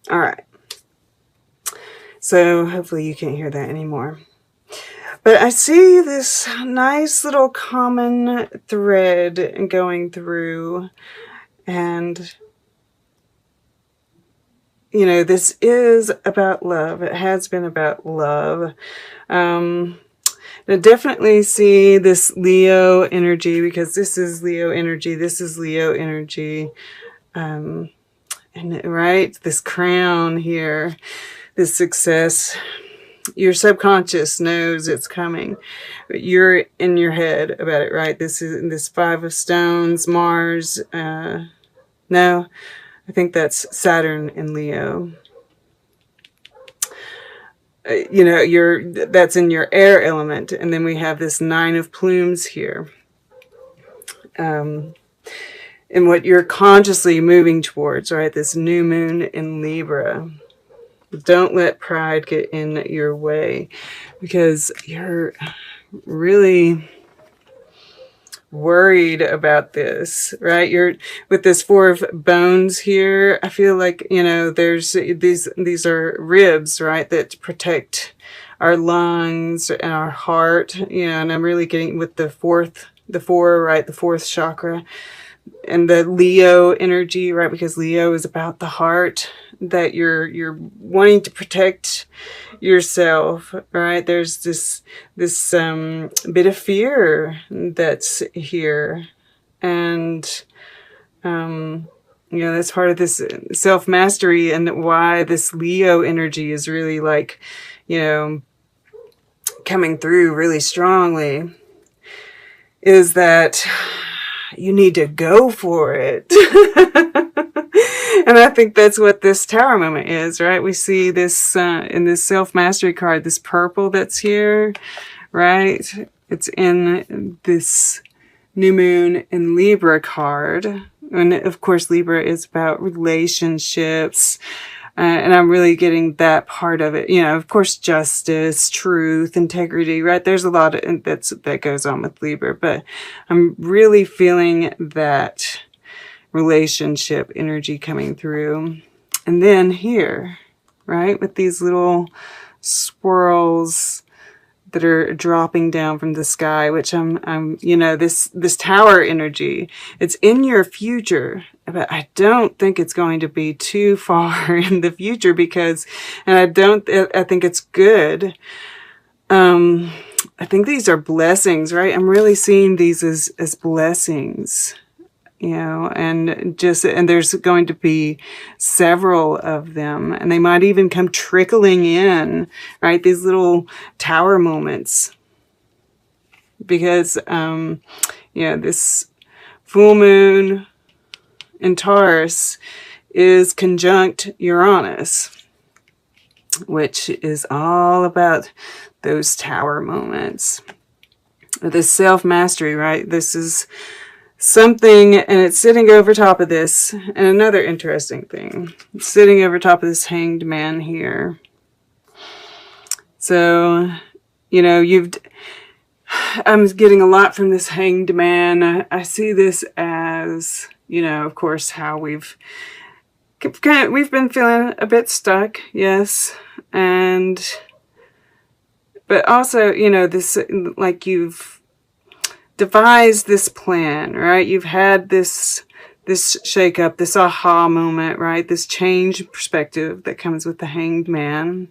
All right. So hopefully you can't hear that anymore. But I see this nice little common thread going through, and you know, this is about love. It has been about love. I definitely see this Leo energy, because this is Leo energy. This is Leo energy. And right, this crown here, this success. Your subconscious knows it's coming, but you're in your head about it, right? This is this Five of Stones, Mars. No, I think that's Saturn in Leo. You know, that's in your air element, and then we have this Nine of Plumes here. And what you're consciously moving towards, right? This new moon in Libra. Don't let pride get in your way, because you're really worried about this, right? You're with this Four of Bones here. I feel like, you know, there's these are ribs, right, that protect our lungs and our heart, you know, and I'm really getting with the four, right, the fourth chakra. And the Leo energy, right? Because Leo is about the heart, that you're wanting to protect yourself, right? There's this bit of fear that's here, and you know, that's part of this self-mastery, and why this Leo energy is really, like, you know, coming through really strongly, is that you need to go for it. And I think that's what this Tower moment is, right? We see this in this self-mastery card, this purple that's here, right? It's in this new moon in Libra card. And of course, Libra is about relationships. And I'm really getting that part of it. You know, of course, justice, truth, integrity, right? There's a lot of that goes on with Libra, but I'm really feeling that relationship energy coming through. And then here, right, with these little swirls that are dropping down from the sky, which I'm, you know, this tower energy, it's in your future, but I don't think it's going to be too far in the future, because, and I think it's good. I think these are blessings, right? I'm really seeing these as blessings, you know, and there's going to be several of them, and they might even come trickling in, right? These little tower moments, because, you know, this full moon in Taurus is conjunct Uranus, which is all about those tower moments. This self-mastery, right? This is something, and it's sitting over top of this. And another interesting thing, it's sitting over top of this Hanged Man here. So, you know, I'm getting a lot from this Hanged Man. I see this as, you know, of course, how we've been feeling a bit stuck, yes, but also, you know, this, like, you've devised this plan, right? You've had this shake-up, this aha moment, right? This change of perspective that comes with the Hanged Man.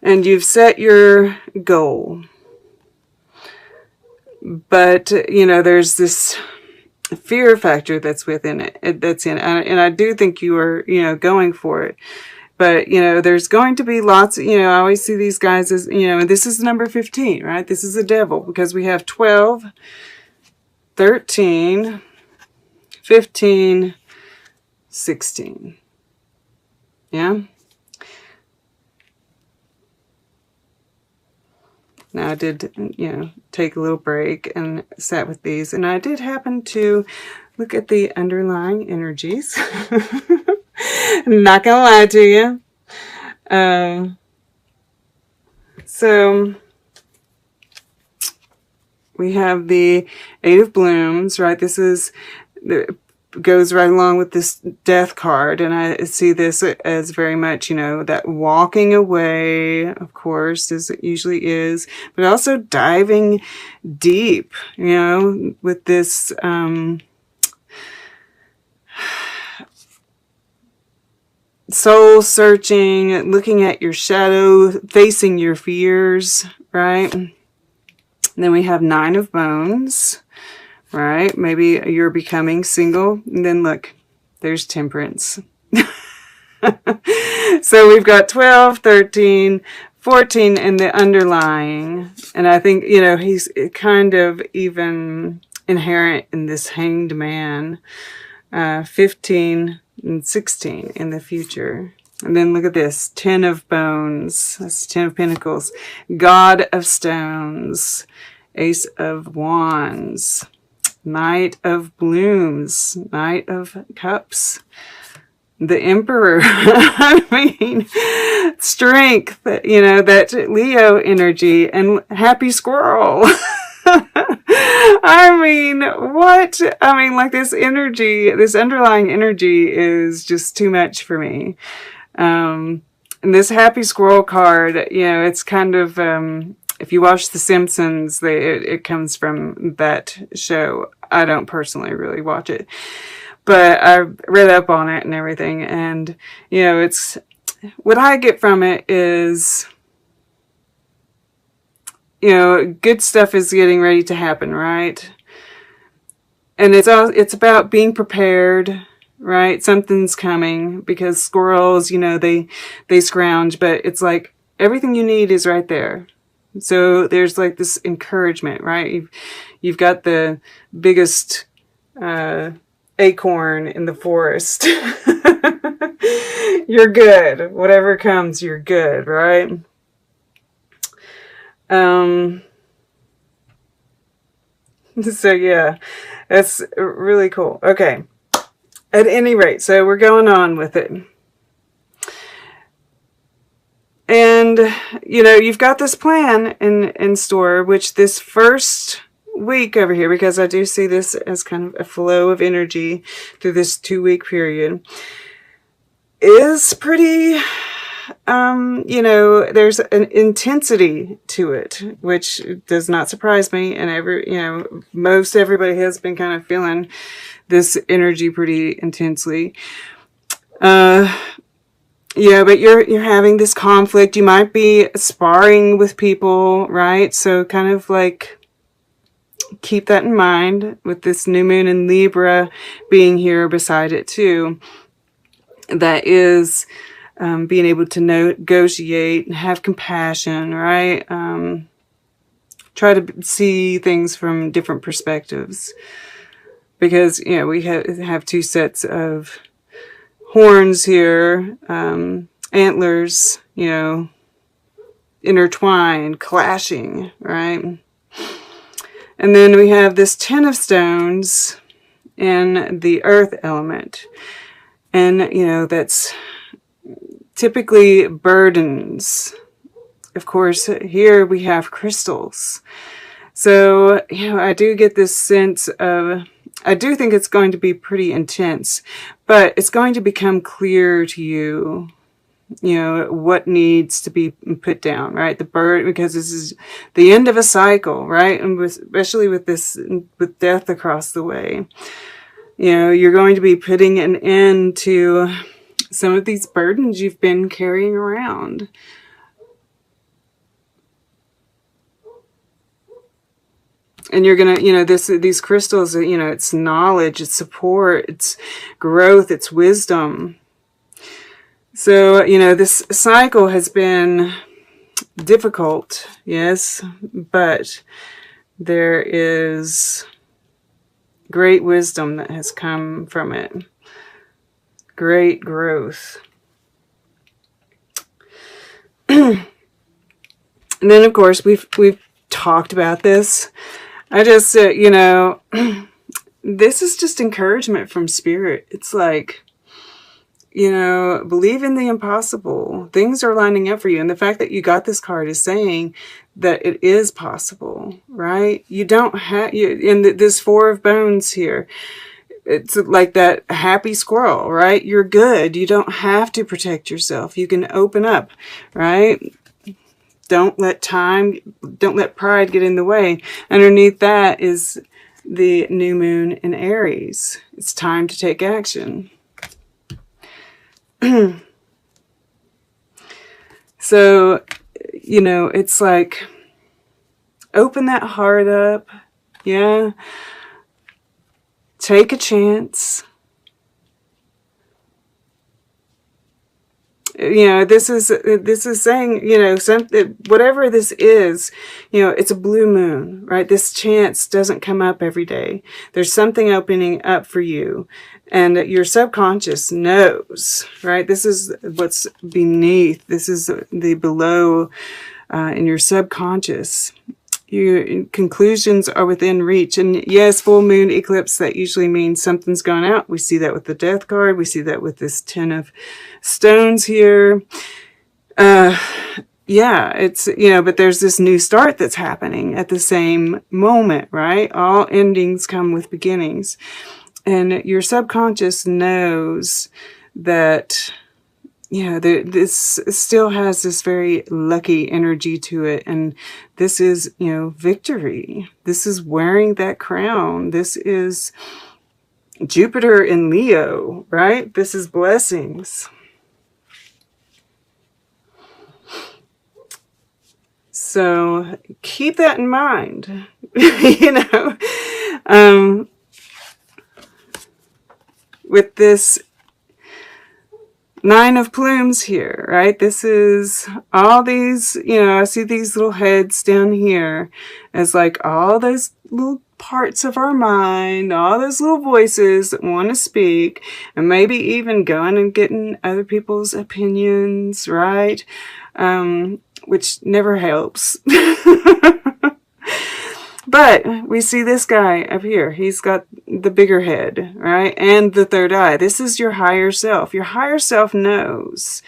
And you've set your goal. But, you know, there's this fear factor that's within it, and I do think you are, you know, going for it. But, you know, there's going to be lots, you know, I always see these guys as, you know, and this is number 15, right? This is the devil, because we have 12, 13, 15, 16. Yeah? Now I did, you know, take a little break and sat with these, and I did happen to look at the underlying energies. I'm not gonna lie to you. So we have the Eight of Blooms, right? This is goes right along with this death card. And I see this as very much, you know, that walking away, of course, as it usually is, but also diving deep, you know, with this, soul searching, looking at your shadow, facing your fears, right? And then we have 9 of Bones, right? Maybe you're becoming single. And then look, there's Temperance. So we've got 12, 13, 14 in the underlying. And I think, you know, he's kind of even inherent in this Hanged Man. 15 and 16 in the future. And then look at this, 10 of Bones. That's 10 of Pentacles. God of Stones. Ace of Wands. Knight of Blooms. Knight of Cups. The Emperor. I mean, strength, you know, that Leo energy, and Happy Squirrel. I mean, what? I mean, like, this energy, this underlying energy is just too much for me. And this Happy Squirrel card, you know, it's kind of, if you watch The Simpsons, it comes from that show. I don't personally really watch it, but I read up on it and everything. And, you know, it's, what I get from it is, you know, good stuff is getting ready to happen, right? And it's about being prepared, right? Something's coming, because squirrels, you know, they scrounge, but it's like everything you need is right there. So there's like this encouragement, right? You've got the biggest acorn in the forest. You're good. Whatever comes, you're good, right? So yeah, that's really cool. Okay. At any rate, so we're going on with it. And, you know, you've got this plan in store, which this first week over here, because I do see this as kind of a flow of energy through this 2-week period, is pretty, you know, there's an intensity to it, which does not surprise me. And you know, most everybody has been kind of feeling this energy pretty intensely. Yeah, but you're having this conflict. You might be sparring with people, right? So kind of like keep that in mind with this new moon in Libra being here beside it too. That is being able to negotiate and have compassion, right? Try to see things from different perspectives. Because, you know, we have 2 sets of horns here, antlers, you know, intertwined, clashing, right? And then we have this 10 of Stones in the earth element. And, you know, that's typically burdens. Of course, here we have crystals. So, you know, I do get this sense of, I do think it's going to be pretty intense, but it's going to become clear to you, you know, what needs to be put down, right? The bird, because this is the end of a cycle, right? And especially with this, with death across the way, you know, you're going to be putting an end to some of these burdens you've been carrying around. And you're going to, you know, these crystals, you know, it's knowledge, it's support, it's growth, it's wisdom. So, you know, this cycle has been difficult, yes, but there is great wisdom that has come from it. Great growth. And then, of course, we've talked about this. I just, you know, this is just encouragement from Spirit. It's like, you know, believe in the impossible. Things are lining up for you. And the fact that you got this card is saying that it is possible, right? You don't have, in this 4 of Bones here, it's like that happy squirrel, right? You're good. You don't have to protect yourself. You can open up, right? Don't let pride get in the way. Underneath that is the new moon in Aries. It's time to take action. So, you know, it's like, open that heart up. Yeah. Take a chance. You know, this is saying, you know, something, whatever this is, you know, it's a blue moon, right? This chance doesn't come up every day. There's something opening up for you, and your subconscious knows, right? This is what's beneath. This is the below in your subconscious. Your conclusions are within reach. And yes, full moon eclipse, that usually means something's gone out. We see that with the death card. We see that with this 10 of stones here. Yeah, it's, you know, but there's this new start that's happening at the same moment, right? All endings come with beginnings. And your subconscious knows that, you know, this still has this very lucky energy to it. And this is, you know, victory. This is wearing that crown. This is Jupiter in Leo, right? This is blessings. So keep that in mind, you know, with this 9 of plumes here, right? This is all these, you know, I see these little heads down here as like all those little parts of our mind, all those little voices that want to speak, and maybe even going and getting other people's opinions, right? Which never helps. But we see this guy up here. He's got the bigger head, right? And the third eye. This is your higher self. Your higher self knows,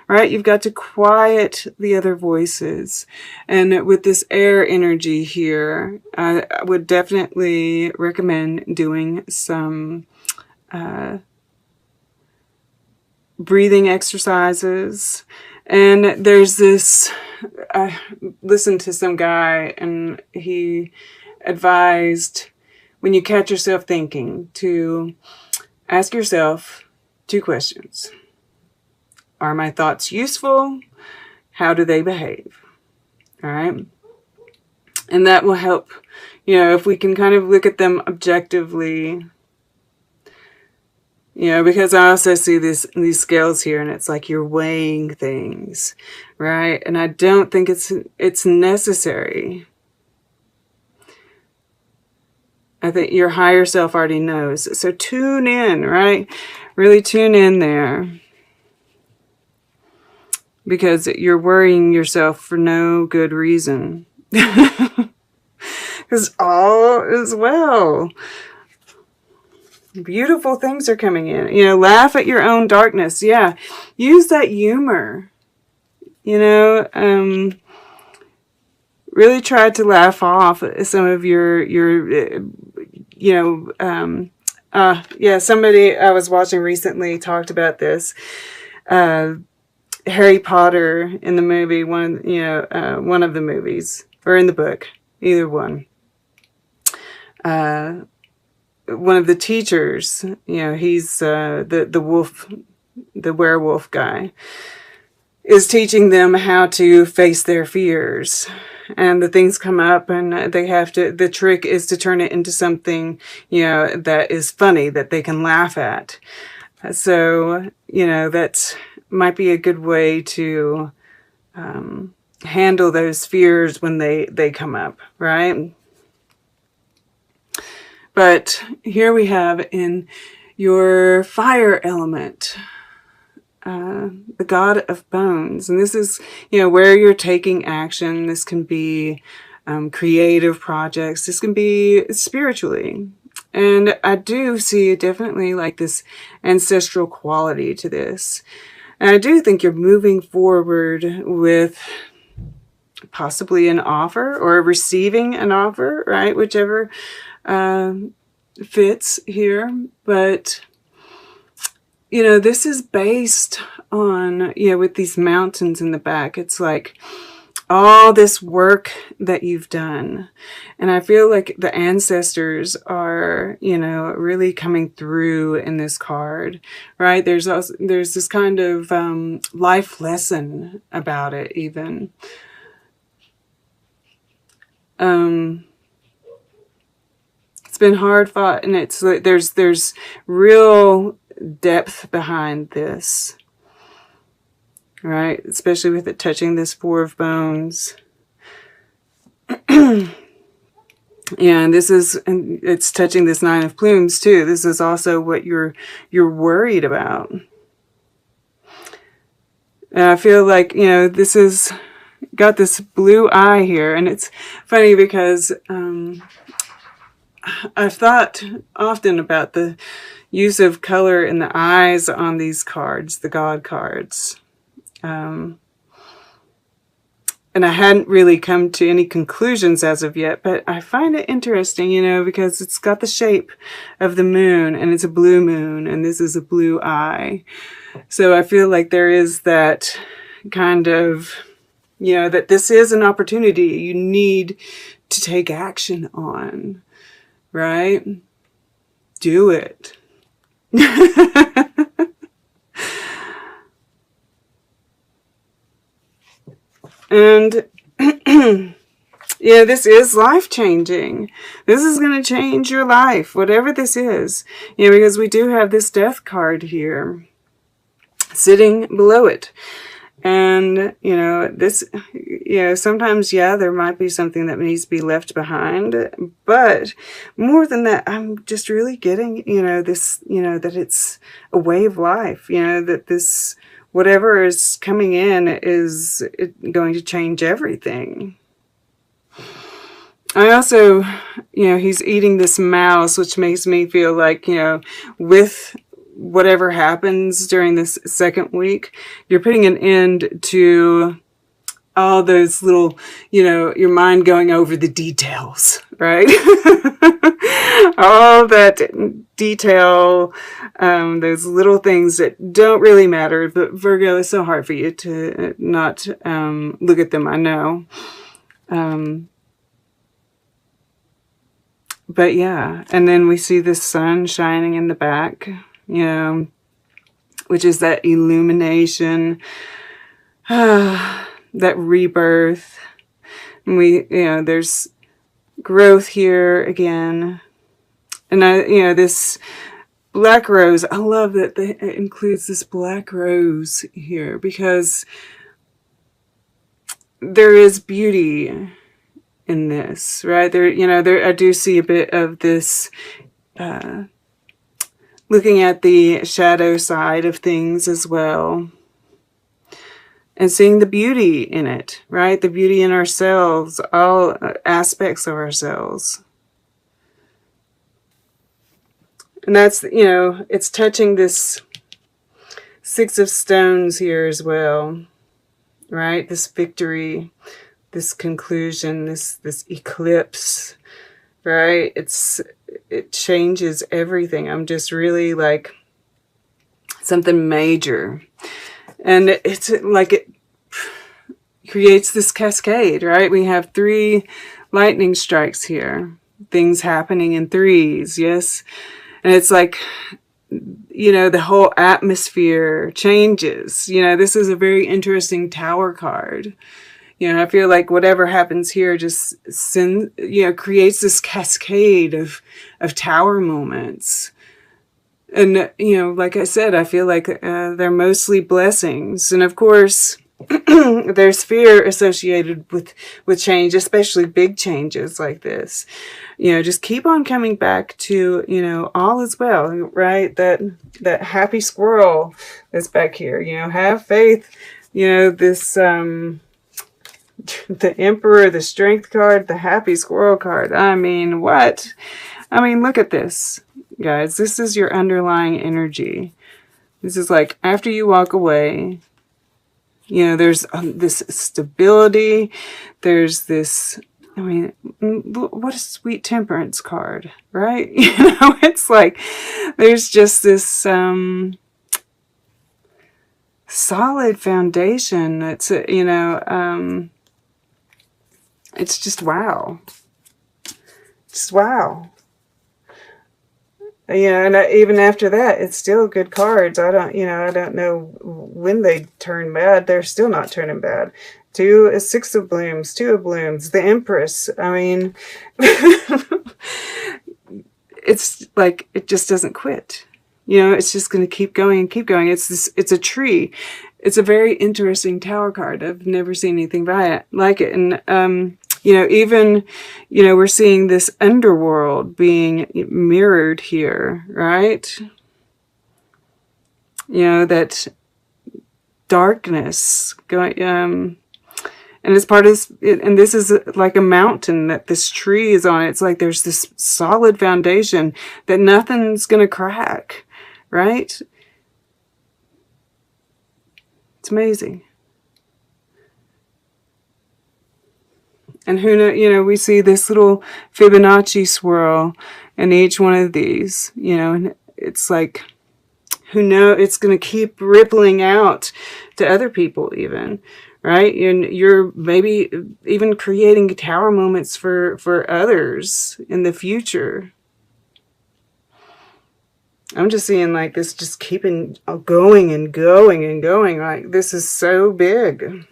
right? You've got to quiet the other voices. And with this air energy here, I would definitely recommend doing some breathing exercises. And there's this, I listened to some guy, and he advised, when you catch yourself thinking, to ask yourself 2 questions. Are my thoughts useful? How do they behave? All right. And that will help, you know, if we can kind of look at them objectively. You know, because I also see these scales here, and it's like you're weighing things, right? And I don't think it's necessary. I think your higher self already knows. So tune in, right? Really tune in there. Because you're worrying yourself for no good reason. Because all is well. Beautiful things are coming in. You know, laugh at your own darkness. Yeah. Use that humor. You know, really try to laugh off some of your you know, yeah, somebody I was watching recently talked about this. Harry Potter in the movie, one of the movies, or in the book, either one. One of the teachers, you know, he's the werewolf guy, is teaching them how to face their fears. And the things come up, and they have to, the trick is to turn it into something, you know, that is funny, that they can laugh at. So, you know, that might be a good way to handle those fears when they come up, right? But here we have in your fire element, the god of bones. And this is, you know, where you're taking action. This can be creative projects. This can be spiritually. And I do see definitely like this ancestral quality to this. And I do think you're moving forward with possibly an offer or receiving an offer, right? Whichever fits here, but you know, this is based on, you know, with these mountains in the back, it's like all this work that you've done. And I feel like the ancestors are, you know, really coming through in this card, right? There's also, there's this kind of life lesson about it even. It's been hard fought, and it's like there's real depth behind this, right? Especially with it touching this Four of Bones. And this is, and it's touching this Nine of Plumes too. This is also what you're worried about. And I feel like, you know, this is got this blue eye here, and it's funny because I've thought often about the use of color in the eyes on these cards, the God cards. And I hadn't really come to any conclusions as of yet, but I find it interesting, you know, because it's got the shape of the moon, and it's a blue moon, and this is a blue eye. So I feel like there is that kind of, you know, that this is an opportunity you need to take action on, right? Do it. And yeah, this is life-changing. This is going to change your life, whatever this is. You know, because we do have this death card here sitting below it. And, you know, this, you know, sometimes, yeah, there might be something that needs to be left behind. But more than that, I'm just really getting, you know, this, you know, that it's a way of life, you know, that this, whatever is coming in is going to change everything. I also, you know, he's eating this mouse, which makes me feel like, you know, with whatever happens during this second week, you're putting an end to all those little, you know, your mind going over the details, right? All that detail, those little things that don't really matter. But Virgo, it's so hard for you to not look at them, I know. But yeah, and then we see the sun shining in the back, you know, which is that illumination, that rebirth. And we, you know, there's growth here again. And you know, this black rose, I love that it includes this black rose here, because there is beauty in this, right? There, you know, there, I do see a bit of this, looking at the shadow side of things as well, and seeing the beauty in it, right? The beauty in ourselves, all aspects of ourselves. And that's, you know, it's touching this Six of Stones here as well, right? This victory, this conclusion, this eclipse, right? It changes everything. I'm just really like something major. And it's like it creates this cascade, right? We have 3 lightning strikes here. Things happening in threes, yes? And it's like, you know, the whole atmosphere changes. You know, this is a very interesting Tower card. You know, I feel like whatever happens here just creates this cascade of Tower moments. And, you know, like I said, I feel like they're mostly blessings. And of course, there's fear associated with change, especially big changes like this. You know, just keep on coming back to, you know, all is well, right? That happy squirrel that's back here, you know, have faith. You know, this, the Emperor, the Strength card, the Happy Squirrel card. I mean, what? I mean, look at this, guys. This is your underlying energy. This is like after you walk away, you know, there's this stability. There's this I mean, what a sweet temperance card, right? You know, it's like there's just this solid foundation that's, you know, it's just wow. Just wow. Yeah, and even after that, it's still good cards. I don't, you know, I don't know when they turn bad. They're still not turning bad. Six of blooms, two of blooms, the Empress. I mean, it's like it just doesn't quit. You know, it's just going to keep going and keep going. It's a tree. It's a very interesting tower card. I've never seen anything like it. And you know, even, you know, we're seeing this underworld being mirrored here, right? You know, that darkness going, and it's part of this, and this is like a mountain that this tree is on. It's like there's this solid foundation that nothing's going to crack, right? It's amazing. And who knows, you know, we see this little Fibonacci swirl in each one of these, you know, and it's like, who knows, it's going to keep rippling out to other people even, right? And you're maybe even creating tower moments for others in the future. I'm just seeing like this just keeping going and going and going. Like this is so big.